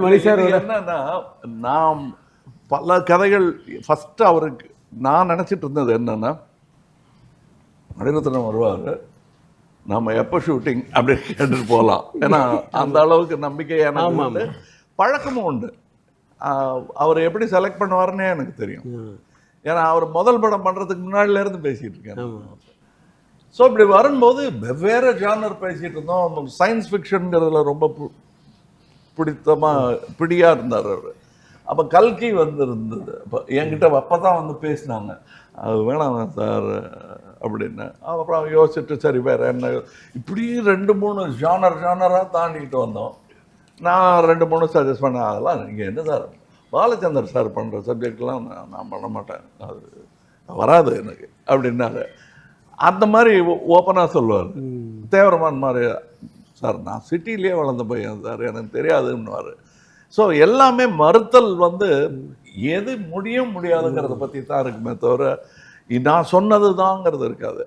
மணி sir என்னன்னா, நான் பல கதைகள் ஃபர்ஸ்ட் அவருக்கு நான் நினைச்சிட்டு இருந்தது என்னன்னா, மணிரத்னம் வருவாரு, நம்ம எப்போ ஷூட்டிங் அப்படின்னு கேட்டுட்டு போகலாம். ஏன்னா அந்த அளவுக்கு நம்பிக்கை எனக்கு உண்டு, பழக்கமும் உண்டு. அவர் எப்படி செலக்ட் பண்ணுவாருன்னே எனக்கு தெரியும். ஏன்னா அவர் முதல் படம் பண்றதுக்கு முன்னாடில இருந்து பேசிட்டு இருக்கேன். ஸோ இப்படி வரும்போது வெவ்வேறு ஜானர் பேசிட்டு இருந்தோம். சயின்ஸ் ஃபிக்ஷனுங்கிறதுல ரொம்ப பிடியா இருந்தார் அவர். அப்போ கல்கி இருந்தது. அப்போ என்கிட்ட அப்போ தான் வந்து பேசினாங்க, அது வேணாம் சார் அப்படின்னு. அப்புறம் யோசிச்சுட்டு சரி வேறு என்ன, இப்படி 2-3 ஜானராக தாண்டிக்கிட்டு வந்தோம். நான் 2-3 சஜஸ்ட் பண்ணேன், அதெல்லாம் நீங்கள் என்ன சார், பாலச்சந்தர் சார் பண்ணுற சப்ஜெக்ட்லாம் நான் பண்ண மாட்டேன், அது வராது எனக்கு அப்படின்னாரு. அந்த மாதிரி ஓப்பனாக சொல்லுவார். தேவரமான் மாதிரி, சார் நான் சிட்டிலேயே வளர்ந்த பையன் சார், எனக்கு தெரியாதுன்னுவார். ஸோ எல்லாமே மறுத்தல் எது முடியும் முடியாதுங்கிறத பற்றி தான் இருக்குமே தவிர நான் சொன்னது தாங்கிறது இருக்காது.